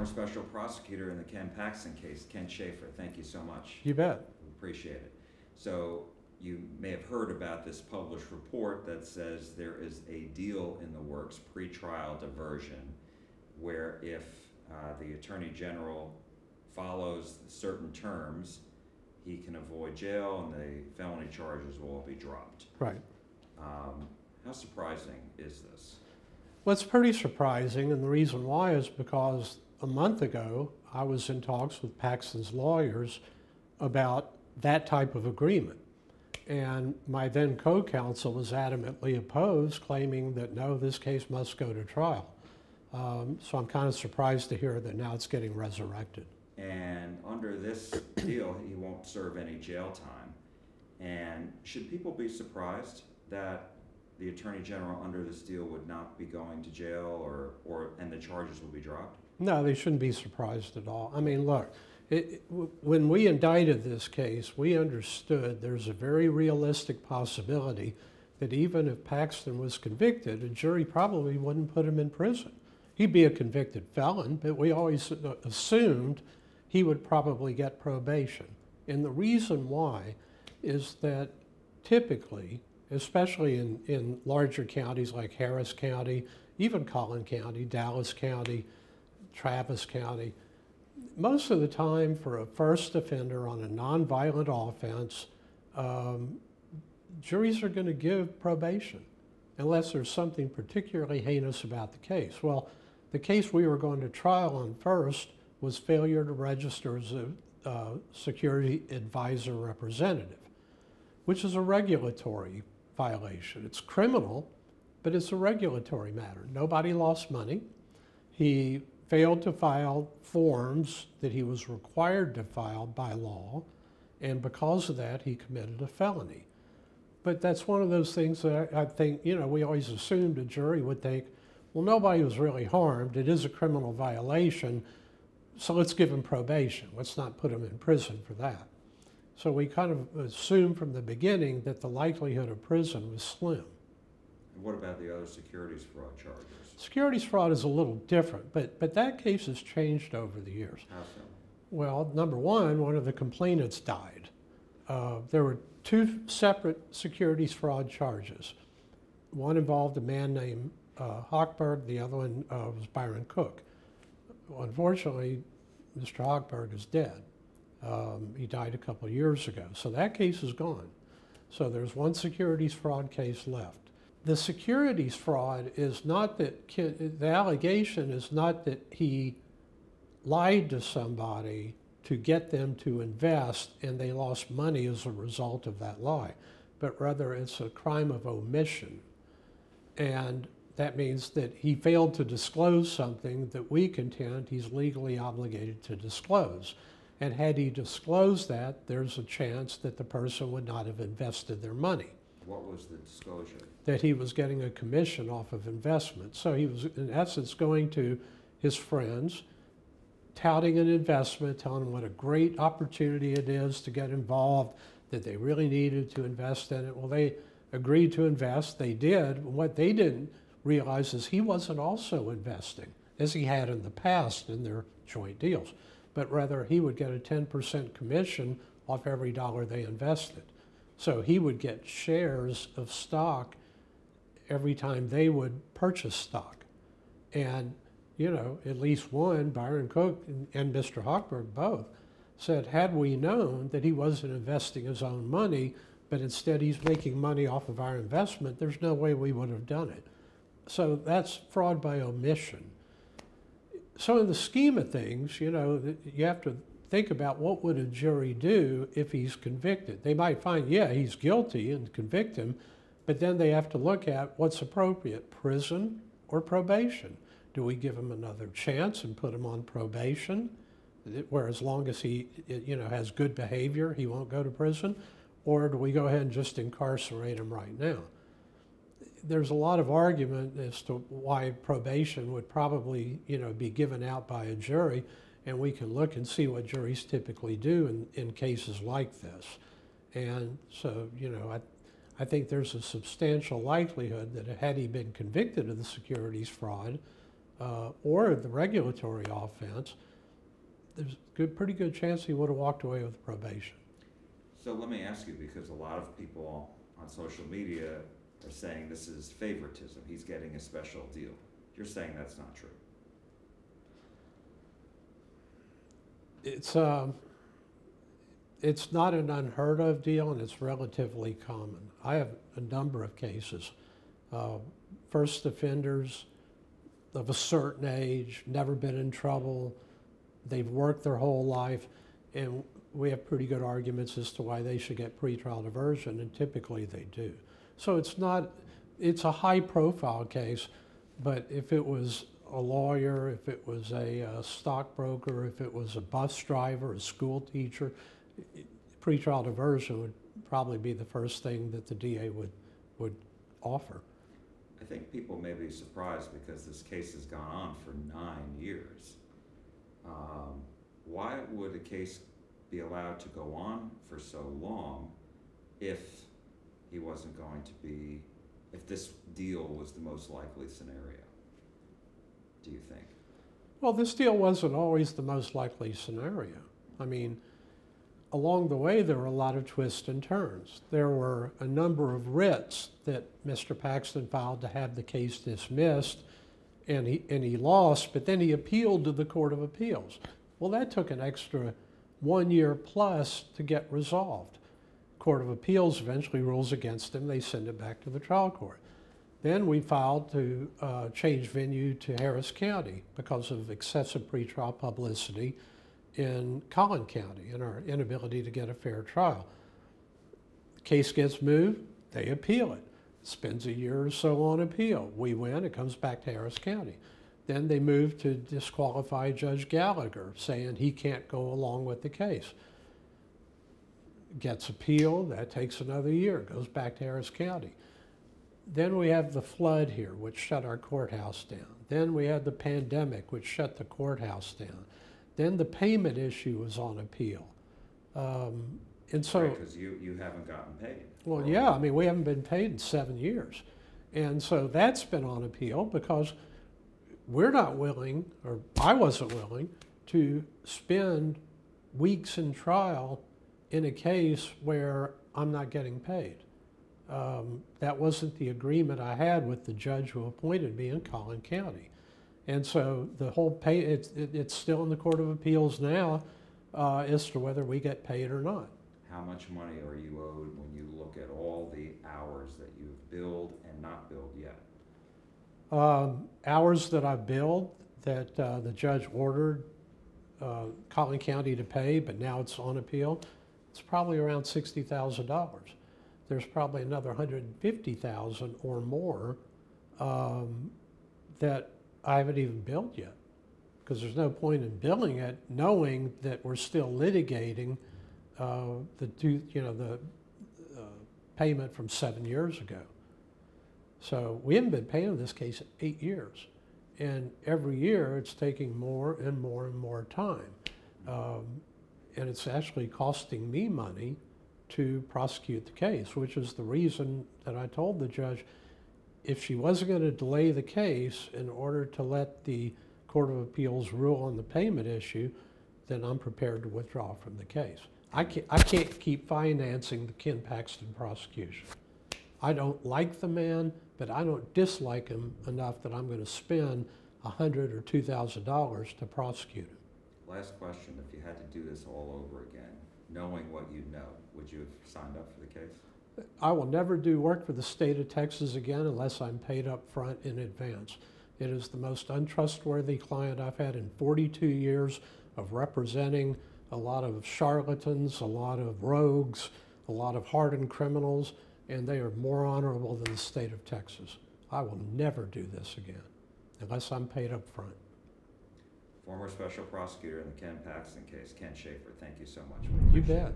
Special Prosecutor in the Ken Paxton case, Ken Schaffer. Thank you so much. You bet. We appreciate it. So you may have heard about this published report that says there is a deal in the works, pretrial diversion, where if the Attorney General follows certain terms, he can avoid jail and the felony charges will all be dropped. Right. How surprising is this? Well, it's pretty surprising, and the reason why is because a month ago, I was in talks with Paxton's lawyers about that type of agreement. And my then co-counsel was adamantly opposed, claiming that no, this case must go to trial. So I'm kind of surprised to hear that now it's getting resurrected. And under this deal, he won't serve any jail time. And should people be surprised that the Attorney General under this deal would not be going to jail and the charges will be dropped? No, they shouldn't be surprised at all. I mean, look, when we indicted this case, we understood there's a very realistic possibility that even if Paxton was convicted, a jury probably wouldn't put him in prison. He'd be a convicted felon, but we always assumed he would probably get probation. And the reason why is that typically, especially in larger counties like Harris County, even Collin County, Dallas County, Travis County, most of the time for a first offender on a nonviolent offense, juries are going to give probation unless there's something particularly heinous about the case. Well, the case we were going to trial on first was failure to register as a security advisor representative, which is a regulatory violation. It's criminal, but it's a regulatory matter. Nobody lost money. He failed to file forms that he was required to file by law, and because of that, he committed a felony. But that's one of those things that I think, you know, we always assumed a jury would think, well, nobody was really harmed. It is a criminal violation, so let's give him probation. Let's not put him in prison for that. So we kind of assumed from the beginning that the likelihood of prison was slim. And what about the other securities fraud charges? Securities fraud is a little different, but that case has changed over the years. How so? Well, number one of the complainants died. There were two separate securities fraud charges. One involved a man named Hochberg, the other one was Byron Cook. Unfortunately, Mr. Hochberg is dead. He died a couple of years ago, so that case is gone. So there's one securities fraud case left. The securities fraud is not that, the allegation is not that he lied to somebody to get them to invest and they lost money as a result of that lie, but rather it's a crime of omission. And that means that he failed to disclose something that we contend he's legally obligated to disclose. And had he disclosed that, there's a chance that the person would not have invested their money. What was the disclosure? That he was getting a commission off of investment. So he was, in essence, going to his friends, touting an investment, telling them what a great opportunity it is to get involved, that they really needed to invest in it. Well, they agreed to invest. They did. What they didn't realize is he wasn't also investing, as he had in the past in their joint deals, but rather he would get a 10% commission off every dollar they invested. So he would get shares of stock every time they would purchase stock. And, you know, at least one, Byron Cook and Mr. Hochberg both, said, had we known that he wasn't investing his own money, but instead he's making money off of our investment, there's no way we would have done it. So that's fraud by omission. So in the scheme of things, you know, you have to think about what would a jury do if he's convicted. They might find, yeah, he's guilty and convict him, but then they have to look at what's appropriate, prison or probation. Do we give him another chance and put him on probation, where as long as he, you know, has good behavior, he won't go to prison? Or do we go ahead and just incarcerate him right now? There's a lot of argument as to why probation would probably, you know, be given out by a jury, and we can look and see what juries typically do in cases like this. And so, you know, I think there's a substantial likelihood that had he been convicted of the securities fraud, or the regulatory offense, there's a pretty good chance he would have walked away with probation. So let me ask you, because a lot of people on social media are saying this is favoritism. He's getting a special deal. You're saying that's not true. It's not an unheard of deal, and it's relatively common. I have a number of cases. First offenders of a certain age, never been in trouble, they've worked their whole life, and we have pretty good arguments as to why they should get pretrial diversion, and typically they do. So it's a high profile case, but if it was a lawyer, if it was a stockbroker, if it was a bus driver, a school teacher, pretrial diversion would probably be the first thing that the DA would offer. I think people may be surprised because this case has gone on for 9 years. Why would a case be allowed to go on for so long if he wasn't going to be, if this deal was the most likely scenario, do you think? Well, this deal wasn't always the most likely scenario. I mean, along the way, there were a lot of twists and turns. There were a number of writs that Mr. Paxton filed to have the case dismissed, and he lost, but then he appealed to the Court of Appeals. Well, that took an extra 1 year plus to get resolved. Court of Appeals eventually rules against him. They send it back to the trial court. Then we filed to change venue to Harris County because of excessive pretrial publicity in Collin County and our inability to get a fair trial. The case gets moved, they appeal it. Spends a year or so on appeal. We win, it comes back to Harris County. Then they move to disqualify Judge Gallagher, saying he can't go along with the case. Gets appealed, that takes another year, goes back to Harris County. Then we have the flood here, which shut our courthouse down. Then we had the pandemic, which shut the courthouse down. Then the payment issue was on appeal. And so, because you haven't gotten paid. Well, yeah, I mean, we haven't been paid in 7 years. And so that's been on appeal because we're not willing, or I wasn't willing, to spend weeks in trial in a case where I'm not getting paid. That wasn't the agreement I had with the judge who appointed me in Collin County. And so the whole pay, it's still in the Court of Appeals now as to whether we get paid or not. How much money are you owed when you look at all the hours that you've billed and not billed yet? Hours that I've billed that the judge ordered Collin County to pay, but now it's on appeal, it's probably around $60,000. There's probably another $150,000 or more that I haven't even billed yet, because there's no point in billing it knowing that we're still litigating the payment from 7 years ago. So we haven't been paying this case 8 years, and every year it's taking more and more and more time, and it's actually costing me money to prosecute the case, which is the reason that I told the judge if she wasn't going to delay the case in order to let the Court of Appeals rule on the payment issue, then I'm prepared to withdraw from the case. I can't keep financing the Ken Paxton prosecution. I don't like the man, but I don't dislike him enough that I'm going to spend $100,000 or $2,000 to prosecute him. Last question, if you had to do this all over again, knowing what you know, would you have signed up for the case? I will never do work for the state of Texas again unless I'm paid up front in advance. It is the most untrustworthy client I've had in 42 years of representing a lot of charlatans, a lot of rogues, a lot of hardened criminals, and they are more honorable than the state of Texas. I will never do this again unless I'm paid up front. Former Special Prosecutor in the Ken Paxton case, Ken Schaffer, thank you so much. You bet.